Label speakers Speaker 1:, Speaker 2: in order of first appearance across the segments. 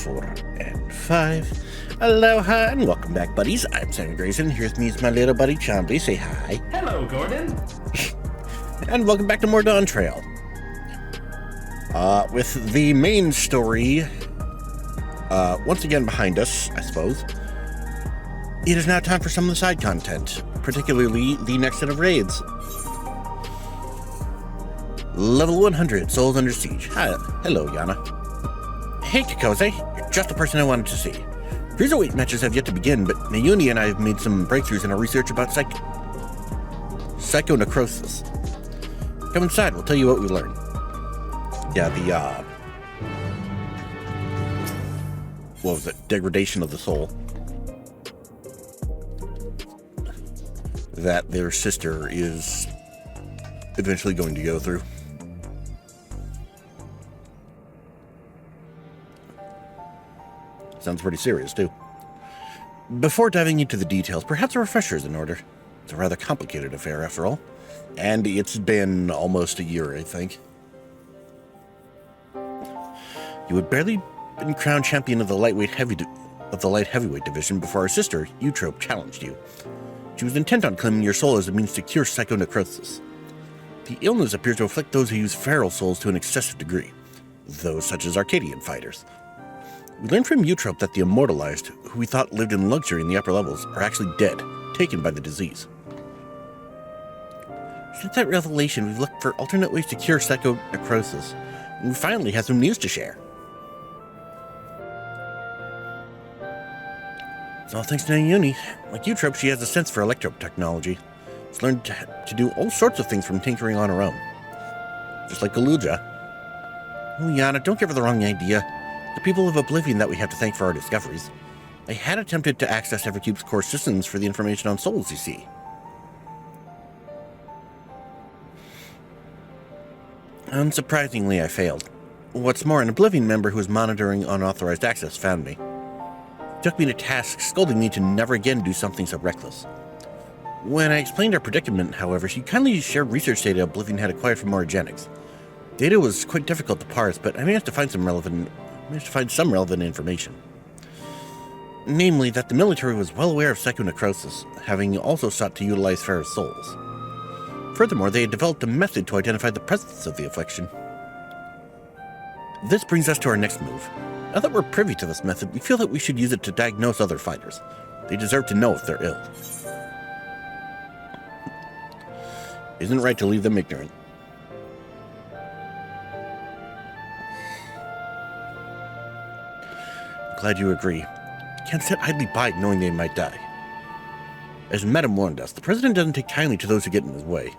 Speaker 1: 4, and 5. Aloha, and welcome back, buddies. I'm Sammy Grayson. Here's me, it's my little buddy Chompy. Say hi.
Speaker 2: Hello, Gordon.
Speaker 1: And welcome back to more Dawntrail. With the main story once again behind us, I suppose, it is now time for some of the side content, particularly the next set of raids. Level 100, Souls Under Siege. Hi, hello, Yana. Hey, Kakose, you're just the person I wanted to see. Cruiserweight matches have yet to begin, but Nayuni and I have made some breakthroughs in our research about psychonecrosis. Come inside, we'll tell you what we learned. Yeah, what was it? Degradation of the soul. That their sister is eventually going to go through. Sounds pretty serious, too. Before diving into the details, perhaps a refresher is in order. It's a rather complicated affair, after all. And it's been almost a year, I think. You had barely been crowned champion of the light heavyweight division before our sister, Eutrope, challenged you. She was intent on claiming your soul as a means to cure psychonecrosis. The illness appears to afflict those who use feral souls to an excessive degree, those such as Arcadian fighters. We learned from Eutrope that the immortalized, who we thought lived in luxury in the upper levels, are actually dead, taken by the disease. Since that revelation, we've looked for alternate ways to cure psychonecrosis, and we finally have some news to share. It's all thanks to Nayuni. Like Eutrope, she has a sense for electro-technology. She's learned to do all sorts of things from tinkering on her own. Just like Galuja. Oh, Yana, don't give her the wrong idea. The people of Oblivion that we have to thank for our discoveries. They had attempted to access Evercube's core systems for the information on souls, you see. Unsurprisingly, I failed. What's more, an Oblivion member who was monitoring unauthorized access found me. He took me to task, scolding me to never again do something so reckless. When I explained our predicament, however, she kindly shared research data Oblivion had acquired from Orogenics. Data was quite difficult to parse, but I managed to find some relevant information. Namely, that the military was well aware of psychonecrosis, having also sought to utilize feral souls. Furthermore, they had developed a method to identify the presence of the affliction. This brings us to our next move. Now that we're privy to this method, we feel that we should use it to diagnose other fighters. They deserve to know if they're ill. Isn't right to leave them ignorant. Glad you agree. Can't sit idly by knowing they might die. As Madam warned us, the President doesn't take kindly to those who get in his way.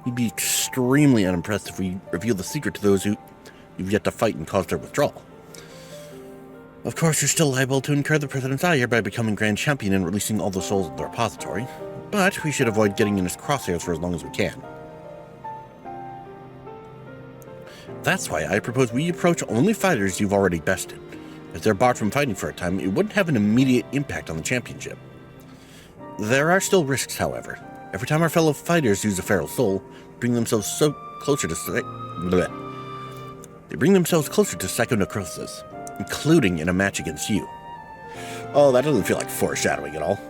Speaker 1: He'd be extremely unimpressed if we reveal the secret to those who've yet to fight and cause their withdrawal. Of course, you're still liable to incur the President's ire by becoming Grand Champion and releasing all the souls in the repository, but we should avoid getting in his crosshairs for as long as we can. That's why I propose we approach only fighters you've already bested. If they're barred from fighting for a time, it wouldn't have an immediate impact on the championship. There are still risks, however. Every time our fellow fighters use a feral soul, they bring themselves closer to psychonecrosis, including in a match against you. Oh, that doesn't feel like foreshadowing at all.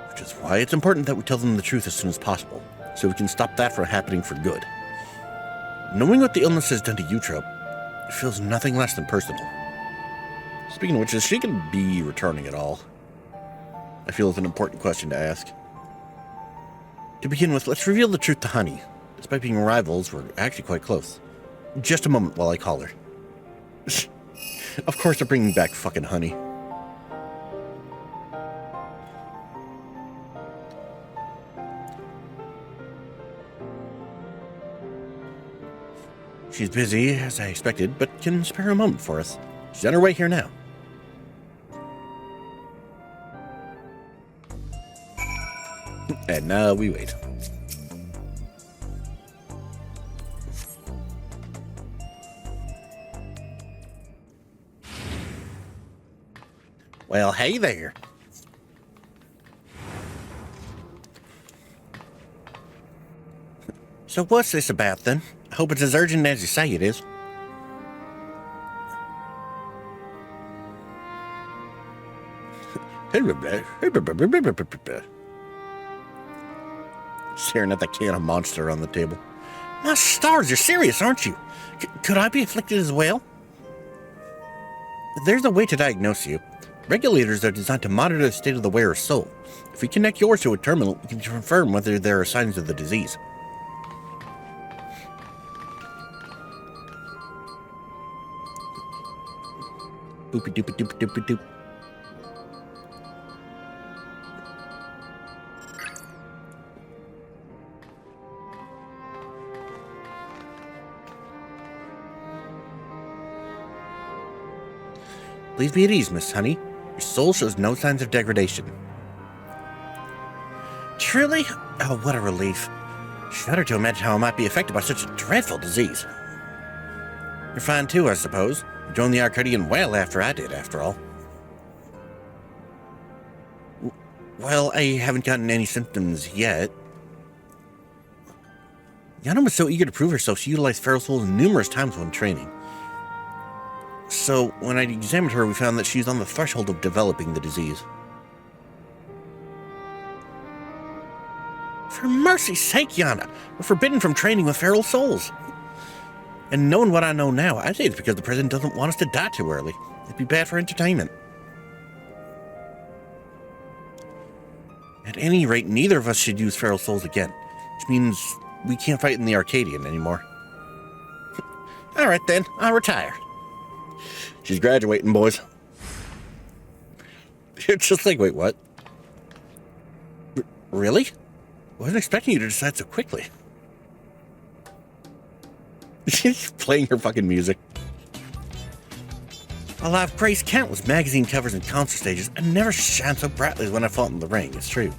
Speaker 1: Which is why it's important that we tell them the truth as soon as possible, so we can stop that from happening for good. Knowing what the illness has done to Eutrope, it feels nothing less than personal. Speaking of which, is she going to be returning at all? I feel it's an important question to ask. To begin with, let's reveal the truth to Honey. Despite being rivals, we're actually quite close. Just a moment while I call her. Of course they're bringing back fucking Honey. She's busy, as I expected, but can spare a moment for us. She's on her way here now. And now we wait. Well, hey there. So what's this about, then? I hope it's as urgent as you say it is. Staring at the can of Monster on the table. My stars, you're serious, aren't you? Could I be afflicted as well? There's a way to diagnose you. Regulators are designed to monitor the state of the wearer's soul. If we connect yours to a terminal, we can confirm whether there are signs of the disease. Boopy doopy doopy doopy doop. Please be at ease, Miss Honey. Your soul shows no signs of degradation. Truly? Oh, what a relief. Shudder to imagine how I might be affected by such a dreadful disease. You're fine too, I suppose. You joined the Arcadian well after I did, after all. Well, I haven't gotten any symptoms yet. Yana was so eager to prove herself, she utilized feral souls numerous times when training. So, when I examined her, we found that she's on the threshold of developing the disease. For mercy's sake, Yana, we're forbidden from training with feral souls. And knowing what I know now, I'd say it's because the president doesn't want us to die too early. It'd be bad for entertainment. At any rate, neither of us should use feral souls again, which means we can't fight in the Arcadian anymore. Alright then, I'll retire. She's graduating, boys. It's just like, wait, what? Really? Wasn't expecting you to decide so quickly. She's playing her fucking music. While I've praised countless magazine covers and concert stages, I never shined so brightly as when I fought in the ring, it's true.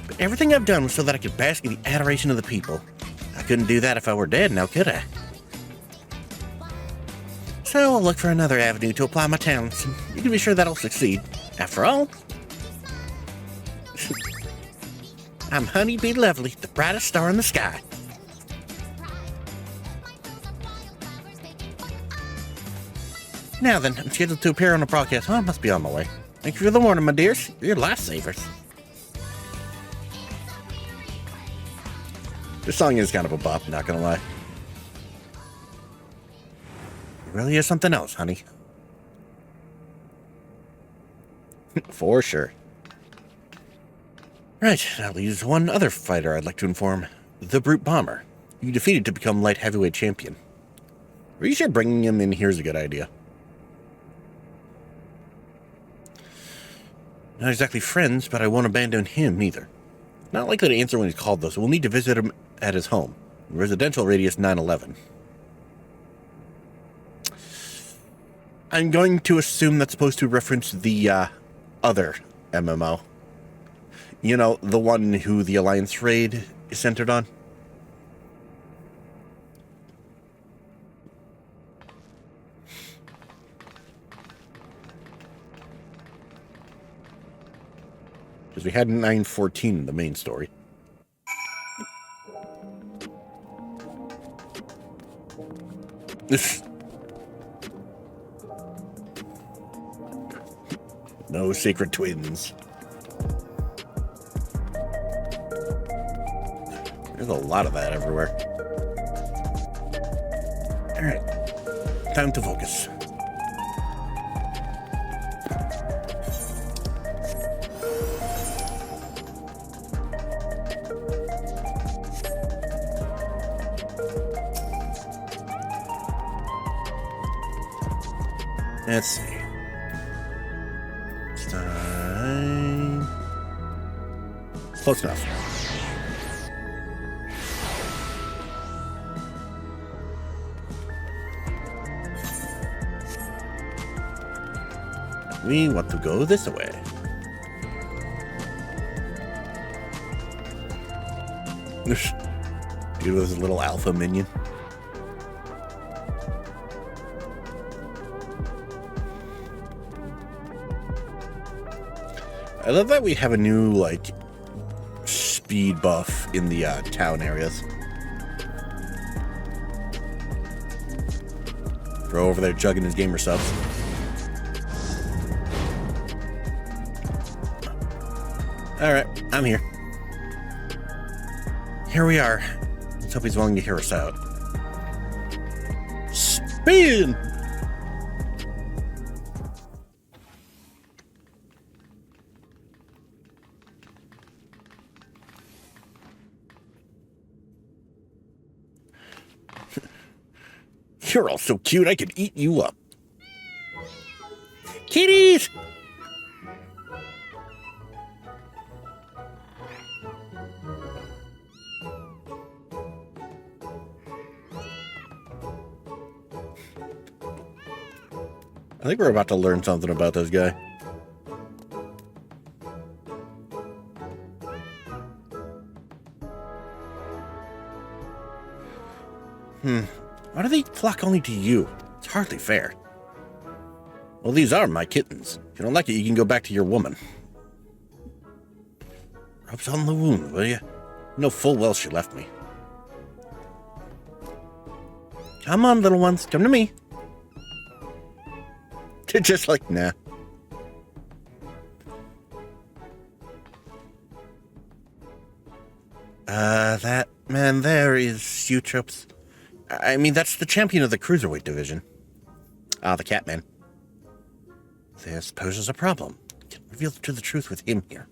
Speaker 1: But everything I've done was so that I could bask in the adoration of the people. I couldn't do that if I were dead, now could I? So I'll look for another avenue to apply my talents, and you can be sure that I'll succeed. After all, I'm Honey Bee Lovely, the brightest star in the sky. Now then, I'm scheduled to appear on a broadcast. Oh, I must be on my way. Thank you for the warning, my dears. You're lifesavers. This song is kind of a bop, not gonna lie. It really is something else, honey. For sure. Right, that leaves one other fighter I'd like to inform. The Brute Bomber. You defeated to become light heavyweight champion. Are you sure bringing him in here is a good idea? Not exactly friends, but I won't abandon him either. Not likely to answer when he's called, though, so we'll need to visit him at his home. Residential radius 911. I'm going to assume that's supposed to reference the other MMO. You know, the one who the Alliance raid is centered on. Because we had 914 in the main story. No secret twins. There's a lot of that everywhere. Alright. Time to focus. Let's see. It's time. Close enough. We want to go this way. Dude with his little alpha minion. I love that we have a new, like, speed buff in the town areas. Bro over there chugging his gamer subs. Alright, I'm here. Here we are. Let's hope he's willing to hear us out. Spin! You're all so cute, I could eat you up. Kitties! I think we're about to learn something about this guy. Why do they flock only to you? It's hardly fair. Well, these are my kittens. If you don't like it, you can go back to your woman. Rub on the wound, will you? You know full well she left me. Come on, little ones. Come to me. They're just like, nah. That man there is Eutrope's. I mean, that's the champion of the cruiserweight division. Ah, the Catman. This poses a problem. Can't reveal to the truth with him here.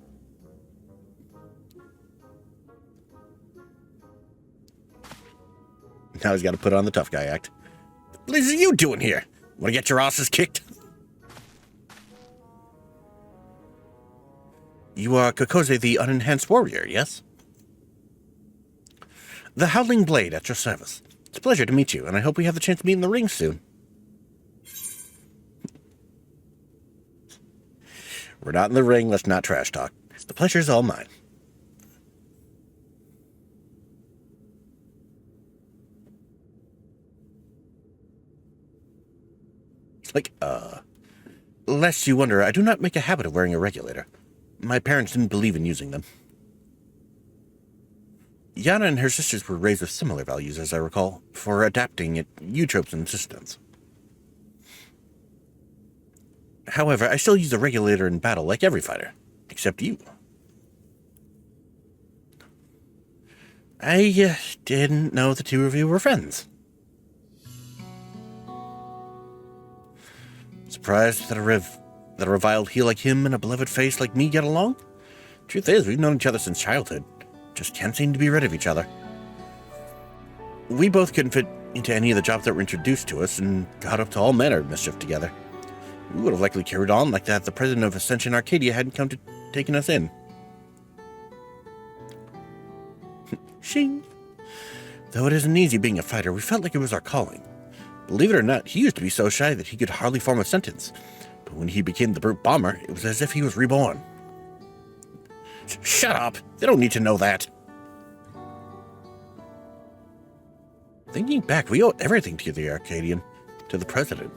Speaker 1: Now he's got to put on the tough guy act. What are you doing here? Want to get your asses kicked? You are Kokose the Unenhanced Warrior, yes? The Howling Blade at your service. It's a pleasure to meet you, and I hope we have the chance to meet in the ring soon. We're not in the ring, let's not trash talk. The pleasure's all mine. It's like, lest you wonder, I do not make a habit of wearing a regulator. My parents didn't believe in using them. Yana and her sisters were raised with similar values, as I recall, for adapting at Eutrope's insistence. However, I still use a regulator in battle like every fighter, except you. I didn't know the two of you were friends. Surprised that a reviled heel like him and a beloved face like me get along? Truth is, we've known each other since childhood. Just can't seem to be rid of each other. We both couldn't fit into any of the jobs that were introduced to us and got up to all manner of mischief together. We would have likely carried on like that if the president of Ascension Arcadia hadn't come to taking us in. Shing. Though it isn't easy being a fighter, we felt like it was our calling. Believe it or not, he used to be so shy that he could hardly form a sentence. But when he became the Brute Bomber, it was as if he was reborn. Shut up! They don't need to know that. Thinking back, we owe everything to the Arcadian, to the president.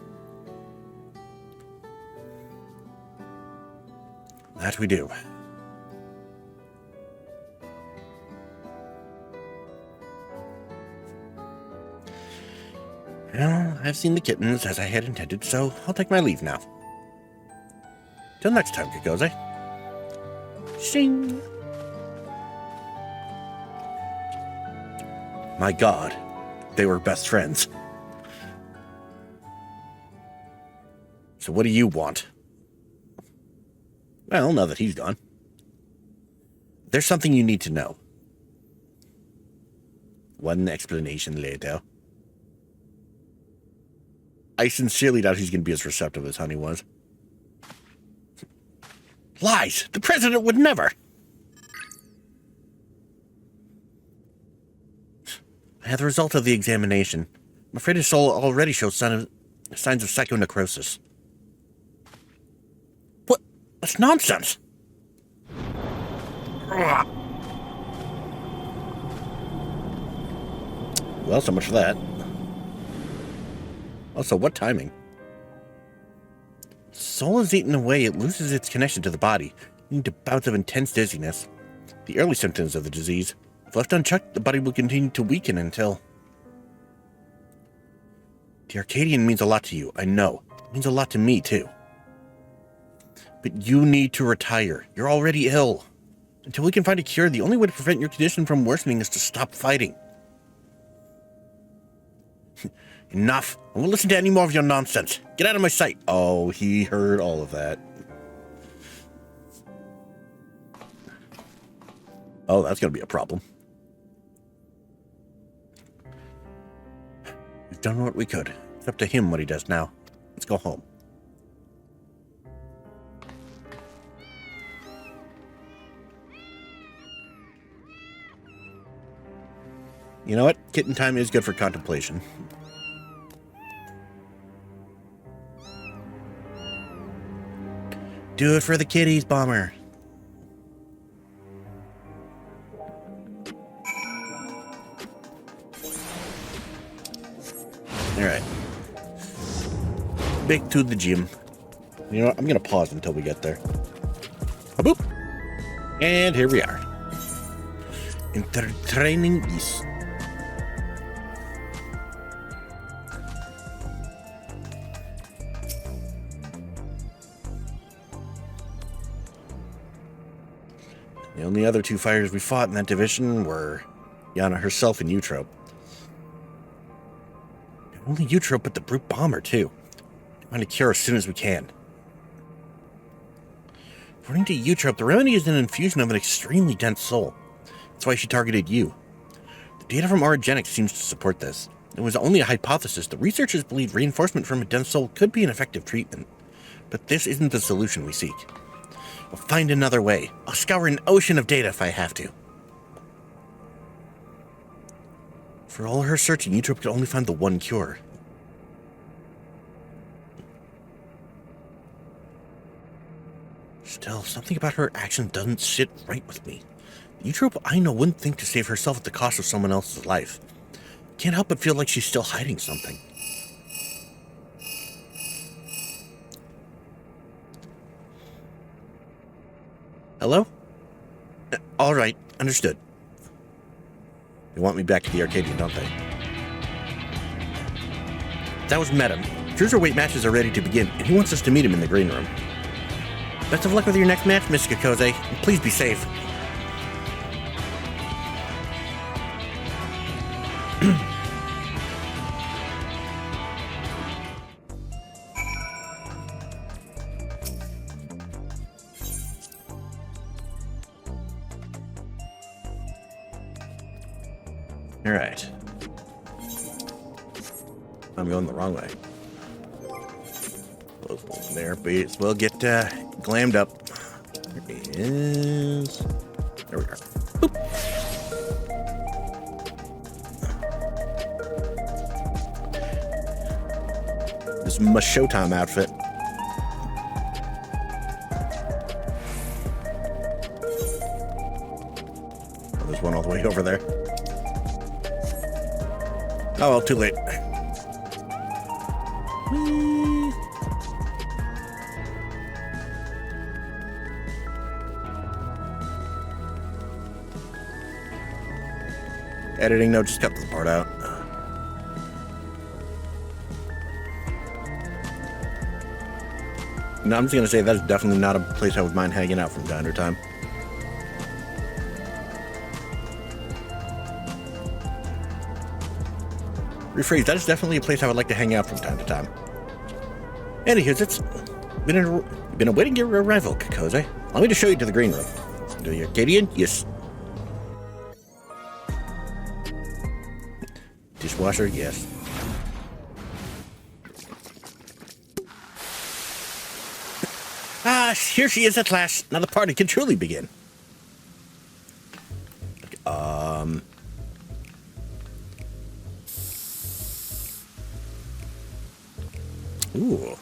Speaker 1: That we do. Well, I've seen the kittens as I had intended, so I'll take my leave now. Till next time, Kokose. Shing! My God, they were best friends. So what do you want? Well, now that he's gone. There's something you need to know. One explanation later. I sincerely doubt he's going to be as receptive as Honey was. Lies! The president would never! I had the result of the examination. I'm afraid his soul already shows signs of psychonecrosis. What? That's nonsense! Ugh. Well, so much for that. Also, what timing? Soul is eaten away, it loses its connection to the body, leading to bouts of intense dizziness. The early symptoms of the disease. If left unchecked, the body will continue to weaken until... The Arcadian means a lot to you, I know. It means a lot to me, too. But you need to retire. You're already ill. Until we can find a cure, the only way to prevent your condition from worsening is to stop fighting. Enough. I won't listen to any more of your nonsense. Get out of my sight. Oh, he heard all of that. Oh, that's going to be a problem. We've done what we could. It's up to him what he does now. Let's go home. You know what? Kitten time is good for contemplation. Do it for the kitties, Bomber. Alright. Back to the gym. You know what? I'm going to pause until we get there. Boop. And here we are. Training is. The only other two fighters we fought in that division were Yana herself and Eutrope. Only Eutrope, but the brute bomber, too. Find a cure as soon as we can. According to Eutrope, the remedy is an infusion of an extremely dense soul. That's why she targeted you. The data from Orogenics seems to support this. It was only a hypothesis. The researchers believe reinforcement from a dense soul could be an effective treatment. But this isn't the solution we seek. We'll find another way. I'll scour an ocean of data if I have to. For all her searching, Eutrope could only find the one cure. Still, something about her action doesn't sit right with me. The Eutrope I know wouldn't think to save herself at the cost of someone else's life. Can't help but feel like she's still hiding something. Hello? All right, understood. They want me back to the Arcadian, don't they? That was Metam. Cruiserweight matches are ready to begin, and he wants us to meet him in the green room. Best of luck with your next match, Miss Kakose. Please be safe. All right. I'm going the wrong way. There, but we'll get glammed up. There he is. There we are. Boop. This is my Showtime outfit. Oh, there's one all the way over there. Oh, well, too late. Whee. Editing, no, just cut this part out. No, I'm just going to say that's definitely not a place I would mind hanging out from time to time. Rephrase, that is definitely a place I would like to hang out from time to time. Anywho, it's been awaiting your arrival, Kakose. Allow me to show you to the green room. To the Arcadian? Yes. Dishwasher? Yes. Ah, here she is at last. Now the party can truly begin. Ooh.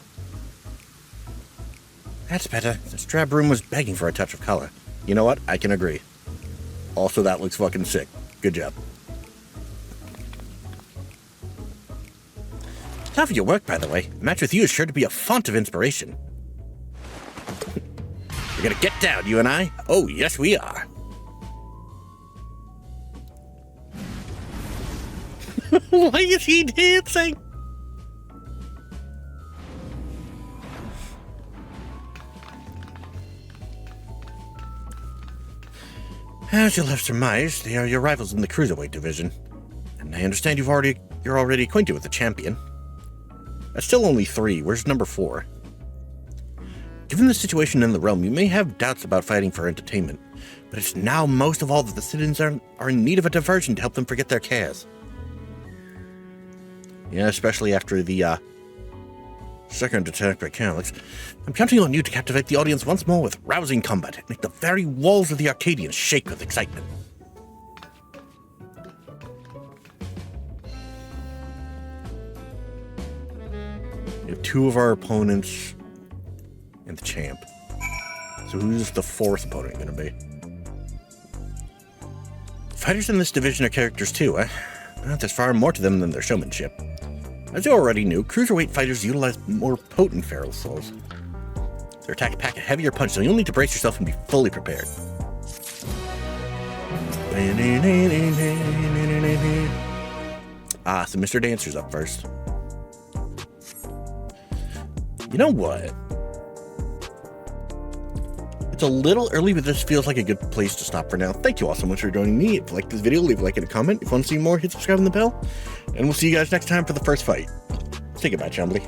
Speaker 1: That's better. This drab room was begging for a touch of color. You know what? I can agree. Also, that looks fucking sick. Good job. Love your work, by the way. A match with you is sure to be a font of inspiration. We're gonna get down, you and I? Oh, yes, we are. Why is he dancing? As you'll have surmised, they are your rivals in the Cruiserweight division. And I understand you're already acquainted with the champion. That's still only 3. Where's number 4? Given the situation in the realm, you may have doubts about fighting for entertainment, but it's now most of all that the citizens are in need of a diversion to help them forget their cares. Yeah, especially after the second attack by Calyx. I'm counting on you to captivate the audience once more with rousing combat and make the very walls of the Arcadians shake with excitement. We have 2 of our opponents and the champ. So who's the 4th opponent going to be? Fighters in this division are characters too, eh? Well, there's far more to them than their showmanship. As you already knew, Cruiserweight fighters utilize more potent feral souls. Their attacks pack a heavier punch, so you'll need to brace yourself and be fully prepared. Ah, so Mr. Dancer's up first. You know what? It's a little early, but this feels like a good place to stop for now. Thank you all so much for joining me. If you like this video, leave a like and a comment. If you want to see more, hit subscribe and the bell. And we'll see you guys next time for the first fight. Say goodbye, Chumbly.